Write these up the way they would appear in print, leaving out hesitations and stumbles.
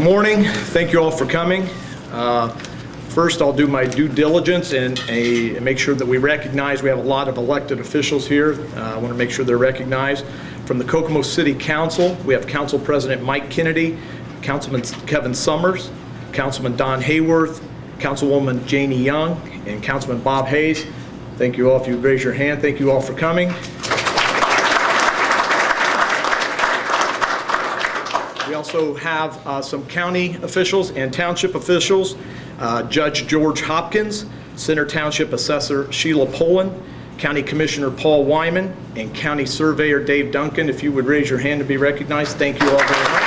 Good morning. Thank you all for coming. First, I'll do my due diligence and make sure that we recognize we have a lot of elected officials here. I want to make sure they're recognized. From the Kokomo City Council, we have Council President Mike Kennedy, Councilman Kevin Summers, Councilman Don Hayworth, Councilwoman Janie Young, and Councilman Bob Hayes. Thank you all. If you would raise your hand, thank you all for coming. We also have some county officials and township officials. Judge George Hopkins, Center Township Assessor Sheila Poland, County Commissioner Paul Wyman, and County Surveyor Dave Duncan. If you would raise your hand to be recognized, thank you all very much.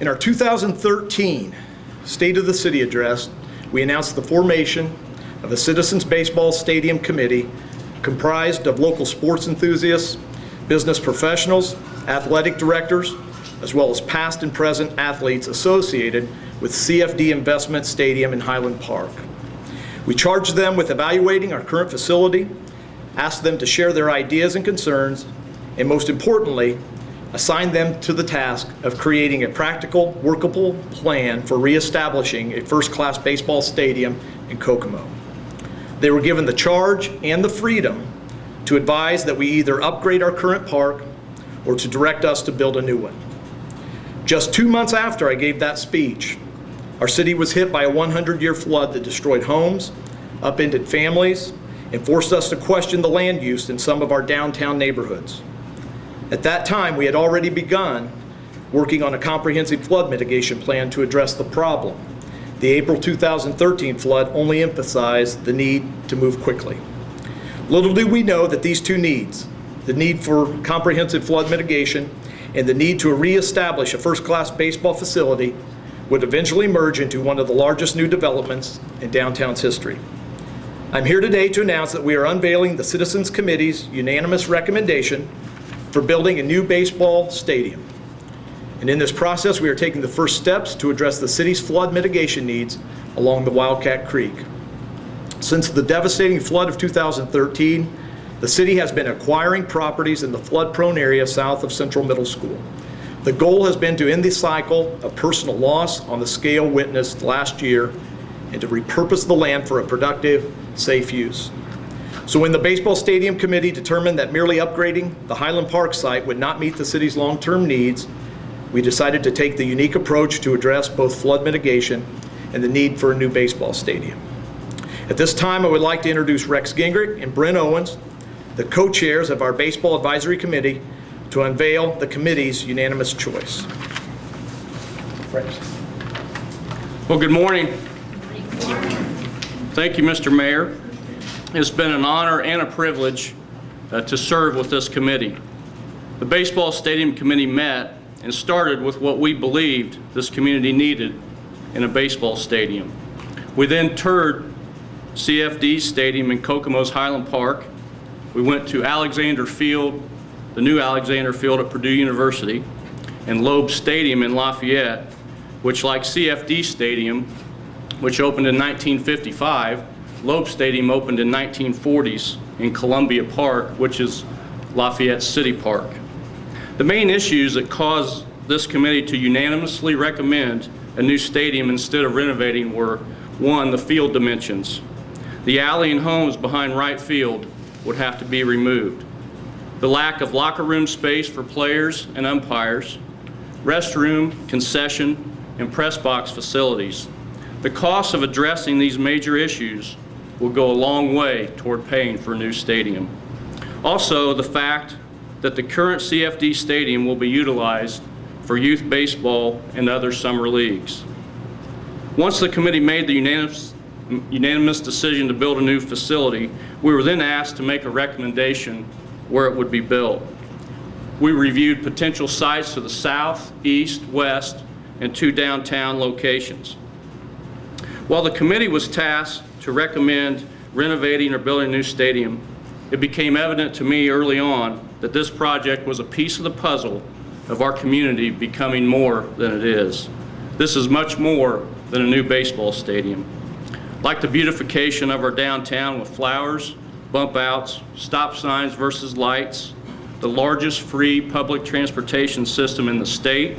In our 2013 State of the City address, we announced the formation of the Citizens Baseball Stadium Committee, comprised of local sports enthusiasts, business professionals, athletic directors, as well as past and present athletes associated with CFD Investment Stadium in Highland Park. We charged them with evaluating our current facility, asked them to share their ideas and concerns, and most importantly, assigned them to the task of creating a practical, workable plan for reestablishing a first-class baseball stadium in Kokomo. They were given the charge and the freedom to advise that we either upgrade our current park or to direct us to build a new one. Just 2 months after I gave that speech, our city was hit by a 100-year flood that destroyed homes, upended families, and forced us to question the land use in some of our downtown neighborhoods. At that time, we had already begun working on a comprehensive flood mitigation plan to address the problem. The April 2013 flood only emphasized the need to move quickly. Little did we know that these two needs, the need for comprehensive flood mitigation and the need to reestablish a first-class baseball facility, would eventually merge into one of the largest new developments in downtown's history. I'm here today to announce that we are unveiling the Citizens Committee's unanimous recommendation for building a new baseball stadium. And in this process, we are taking the first steps to address the city's flood mitigation needs along the Wildcat Creek. Since the devastating flood of 2013, the city has been acquiring properties in the flood-prone area south of Central Middle School. The goal has been to end the cycle of personal loss on the scale witnessed last year and to repurpose the land for a productive, safe use. So when the Baseball Stadium Committee determined that merely upgrading the Highland Park site would not meet the city's long-term needs, we decided to take the unique approach to address both flood mitigation and the need for a new baseball stadium. At this time, I would like to introduce Rex Gingrich and Brent Owens, the co-chairs of our Baseball Advisory Committee, to unveil the committee's unanimous choice. Rex. Well, good morning. Thank you, Mr. Mayor. It's been an honor and a privilege to serve with this committee. The Baseball Stadium Committee met and started with what we believed this community needed in a baseball stadium. We then toured CFD Stadium in Kokomo's Highland Park. We went to Alexander Field, the new Alexander Field at Purdue University, and Loeb Stadium in Lafayette, which, like CFD Stadium, which opened in 1955, Loeb Stadium opened in 1940s in Columbia Park, which is Lafayette City Park. The main issues that caused this committee to unanimously recommend a new stadium instead of renovating were, one, the field dimensions. The alley and homes behind right field would have to be removed. The lack of locker room space for players and umpires, restroom, concession, and press box facilities. The cost of addressing these major issues will go a long way toward paying for a new stadium. Also, the fact that the current CFD stadium will be utilized for youth baseball and other summer leagues. Once the committee made the unanimous decision to build a new facility, we were then asked to make a recommendation where it would be built. We reviewed potential sites to the south, east, west, and 2 downtown locations. While the committee was tasked to recommend renovating or building a new stadium, it became evident to me early on that this project was a piece of the puzzle of our community becoming more than it is. This is much more than a new baseball stadium. Like the beautification of our downtown with flowers, bump outs, stop signs versus lights, the largest free public transportation system in the state,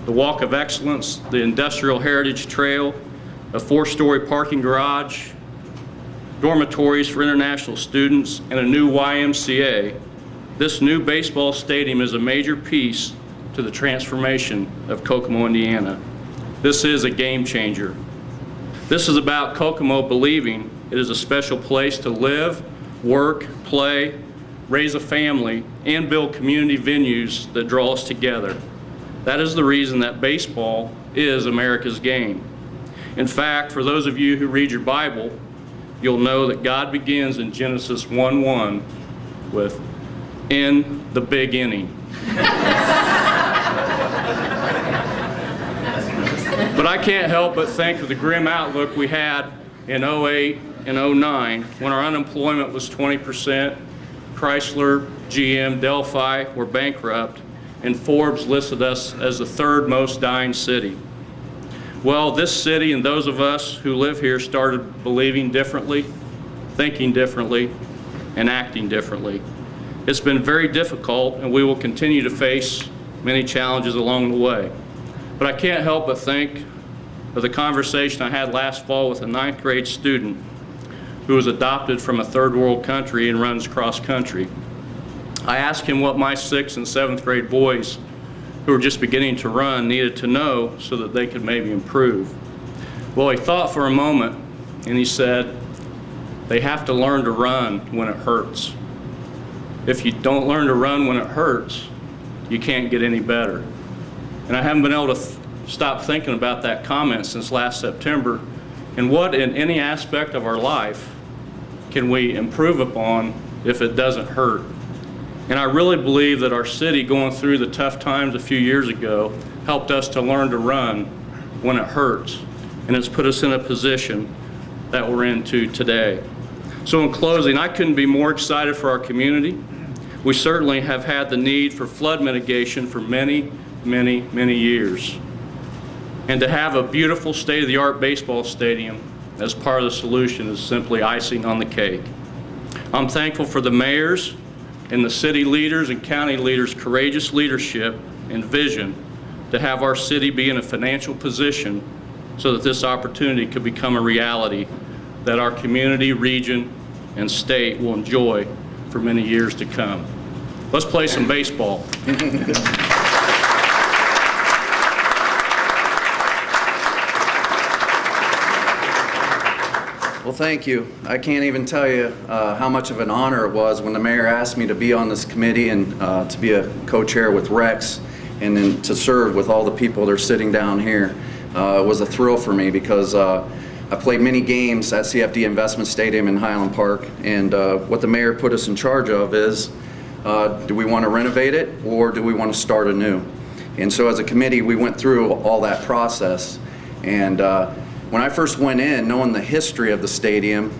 the Walk of Excellence, the Industrial Heritage Trail, a 4-story parking garage, dormitories for international students, and a new YMCA, this new baseball stadium is a major piece to the transformation of Kokomo, Indiana. This is a game changer. This is about Kokomo believing it is a special place to live, work, play, raise a family, and build community venues that draw us together. That is the reason that baseball is America's game. In fact, for those of you who read your Bible, you'll know that God begins in Genesis 1:1 with, "In the big inning." But I can't help but think of the grim outlook we had in 08 and 09 when our unemployment was 20%, Chrysler, GM, Delphi were bankrupt, and Forbes listed us as the 3rd most dying city. Well, this city and those of us who live here started believing differently, thinking differently, and acting differently. It's been very difficult, and we will continue to face many challenges along the way. But I can't help but think of the conversation I had last fall with a 9th grade student who was adopted from a 3rd world country and runs cross country. I asked him what my 6th and 7th grade boys who were just beginning to run needed to know so that they could maybe improve. Well, he thought for a moment and he said, they have to learn to run when it hurts. If you don't learn to run when it hurts, you can't get any better. And I haven't been able to stop thinking about that comment since last September, and what in any aspect of our life can we improve upon if it doesn't hurt? And I really believe that our city going through the tough times a few years ago helped us to learn to run when it hurts, and it's put us in a position that we're into today. So in closing, I couldn't be more excited for our community. We certainly have had the need for flood mitigation for many, many, many years. And to have a beautiful state-of-the-art baseball stadium as part of the solution is simply icing on the cake. I'm thankful for the mayors and the city leaders and county leaders' courageous leadership and vision to have our city be in a financial position so that this opportunity could become a reality that our community, region, and state will enjoy for many years to come. Let's play some baseball. Well, thank you. I can't even tell you how much of an honor it was when the mayor asked me to be on this committee and to be a co-chair with Rex and then to serve with all the people that are sitting down here. It was a thrill for me because I played many games at CFD Investment Stadium in Highland Park, and what the mayor put us in charge of is, do we want to renovate it or do we want to start anew? And so as a committee, we went through all that process. And when I first went in, knowing the history of the stadium,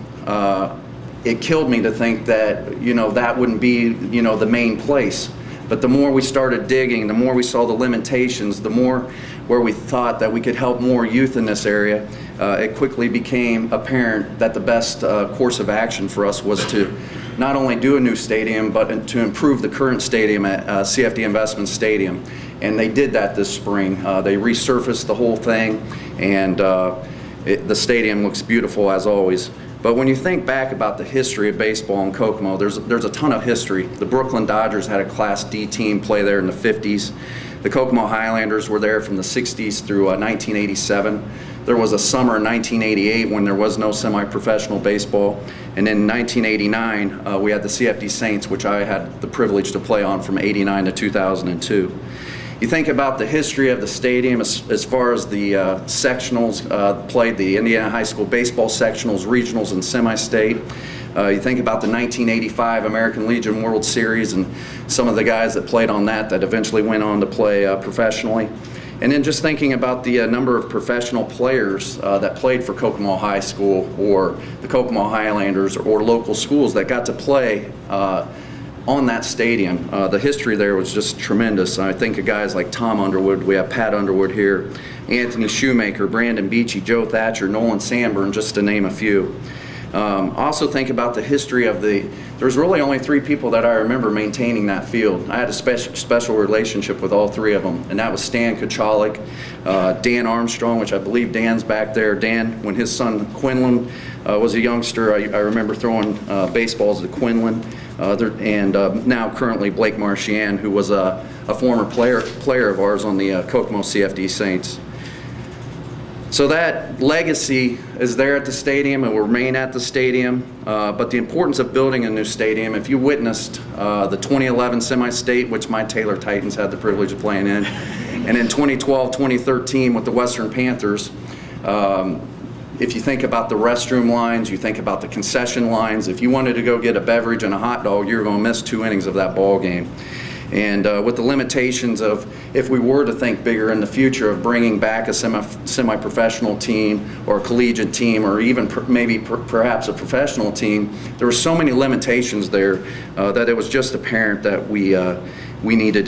it killed me to think that, that wouldn't be, the main place. But the more we started digging, the more we saw the limitations, the more where we thought that we could help more youth in this area, it quickly became apparent that the best course of action for us was to not only do a new stadium, but to improve the current stadium at CFD Investment Stadium. And they did that this spring. They resurfaced the whole thing, and the stadium looks beautiful as always. But when you think back about the history of baseball in Kokomo, there's a ton of history. The Brooklyn Dodgers had a Class D team play there in the 50s. The Kokomo Highlanders were there from the 60s through 1987. There was a summer in 1988 when there was no semi-professional baseball. And then in 1989, we had the CFD Saints, which I had the privilege to play on from 89 to 2002. You think about the history of the stadium as far as the sectionals played, the Indiana High School baseball sectionals, regionals, and semi-state. You think about the 1985 American Legion World Series and some of the guys that played on that eventually went on to play professionally. And then just thinking about the number of professional players that played for Kokomo High School or the Kokomo Highlanders or local schools that got to play on that stadium. The history there was just tremendous. I think of guys like Tom Underwood, we have Pat Underwood here, Anthony Shoemaker, Brandon Beachy, Joe Thatcher, Nolan Sanborn, just to name a few. Also think about the history of there's really only 3 people that I remember maintaining that field. I had a special relationship with all 3 of them, and that was Stan Kuchalik, Dan Armstrong, which I believe Dan's back there. Dan, when his son Quinlan was a youngster, I remember throwing baseballs to Quinlan, and now currently Blake Marchand, who was a former player of ours on the Kokomo CFD Saints. So that legacy is there at the stadium and will remain at the stadium, but the importance of building a new stadium, if you witnessed the 2011 semi-state, which my Taylor Titans had the privilege of playing in, and in 2012, 2013 with the Western Panthers, if you think about the restroom lines, you think about the concession lines, if you wanted to go get a beverage and a hot dog, you're going to miss 2 innings of that ball game. And with the limitations of, if we were to think bigger in the future of bringing back a semi-professional team or a collegiate team or even perhaps a professional team, there were so many limitations there that it was just apparent that we needed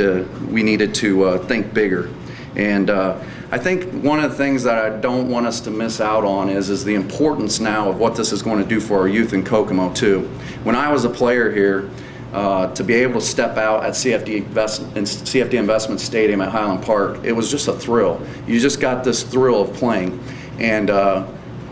to think bigger. And I think one of the things that I don't want us to miss out on is the importance now of what this is going to do for our youth in Kokomo too. When I was a player here, to be able to step out at CFD Investment Stadium at Highland Park, it was just a thrill. You just got this thrill of playing. And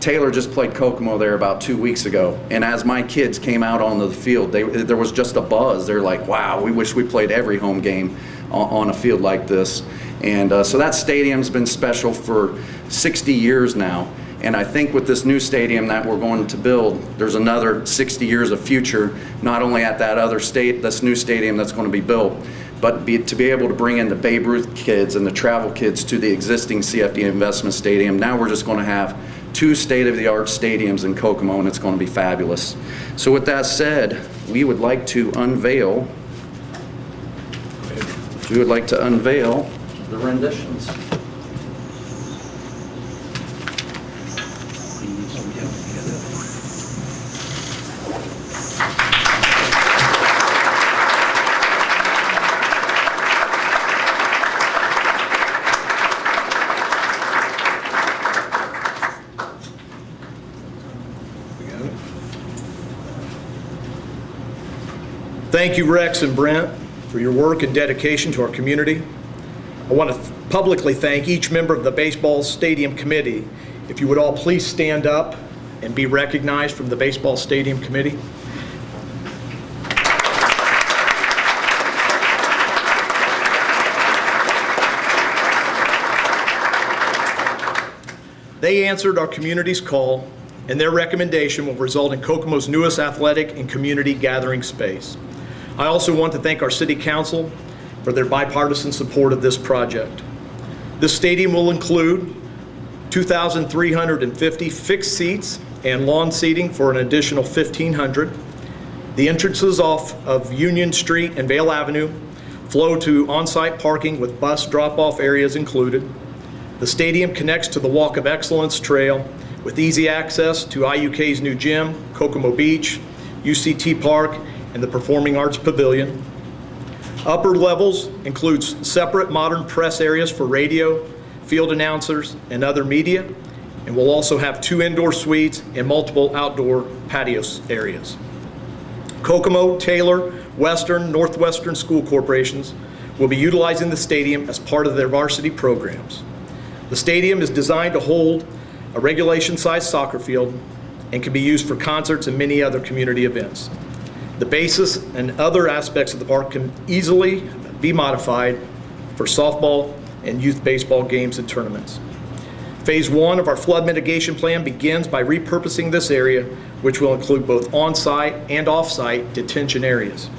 Taylor just played Kokomo there about 2 weeks ago. And as my kids came out onto the field, there was just a buzz. They're like, wow, we wish we played every home game on a field like this. And so that stadium's been special for 60 years now. And I think with this new stadium that we're going to build, there's another 60 years of future, not only at this new stadium that's going to be built, but to be able to bring in the Babe Ruth kids and the travel kids to the existing CFD Investment Stadium. Now we're just going to have 2 state-of-the-art stadiums in Kokomo, and it's going to be fabulous. So with that said, we would like to unveil the renditions. Thank you, Rex and Brent, for your work and dedication to our community. I want to publicly thank each member of the Baseball Stadium Committee. If you would all please stand up and be recognized from the Baseball Stadium Committee. They answered our community's call, and their recommendation will result in Kokomo's newest athletic and community gathering space. I also want to thank our City Council for their bipartisan support of this project. This stadium will include 2,350 fixed seats and lawn seating for an additional 1,500. The entrances off of Union Street and Vale Avenue flow to on-site parking with bus drop-off areas included. The stadium connects to the Walk of Excellence Trail with easy access to IUK's new gym, Kokomo Beach, UCT Park, and the Performing Arts Pavilion. Upper levels includes separate modern press areas for radio, field announcers, and other media, and we'll also have 2 indoor suites and multiple outdoor patio areas. Kokomo, Taylor, Western, Northwestern school corporations will be utilizing the stadium as part of their varsity programs. The stadium is designed to hold a regulation-sized soccer field and can be used for concerts and many other community events. The basis and other aspects of the park can easily be modified for softball and youth baseball games and tournaments. Phase 1 of our flood mitigation plan begins by repurposing this area, which will include both on-site and off-site detention areas.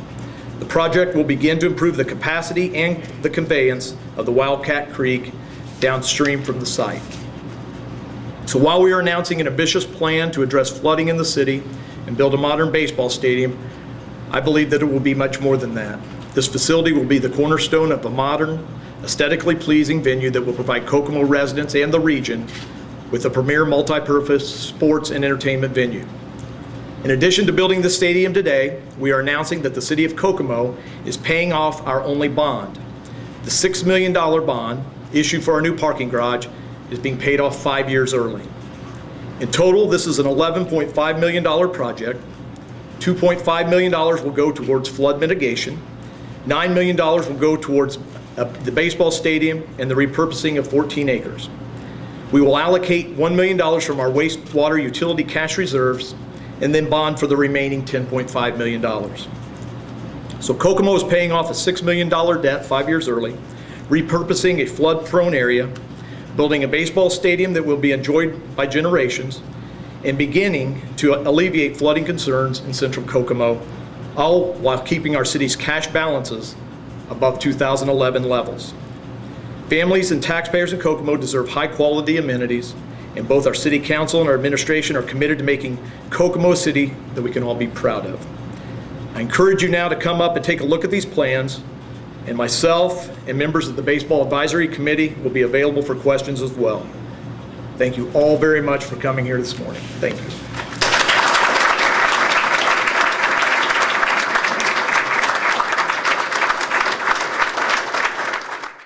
The project will begin to improve the capacity and the conveyance of the Wildcat Creek downstream from the site. So while we are announcing an ambitious plan to address flooding in the city and build a modern baseball stadium, I believe that it will be much more than that. This facility will be the cornerstone of a modern, aesthetically pleasing venue that will provide Kokomo residents and the region with a premier multi-purpose sports and entertainment venue. In addition to building the stadium today, we are announcing that the City of Kokomo is paying off our only bond. The $6 million bond issued for our new parking garage is being paid off 5 years early. In total, this is an $11.5 million project. $2.5 million will go towards flood mitigation. $9 million will go towards the baseball stadium and the repurposing of 14 acres. We will allocate $1 million from our wastewater utility cash reserves and then bond for the remaining $10.5 million. So Kokomo is paying off a $6 million debt 5 years early, repurposing a flood-prone area, building a baseball stadium that will be enjoyed by generations, and beginning to alleviate flooding concerns in central Kokomo, all while keeping our city's cash balances above 2011 levels. Families and taxpayers in Kokomo deserve high-quality amenities, and both our city council and our administration are committed to making Kokomo a city that we can all be proud of. I encourage you now to come up and take a look at these plans, and myself and members of the Baseball Advisory Committee will be available for questions as well. Thank you all very much for coming here this morning. Thank you.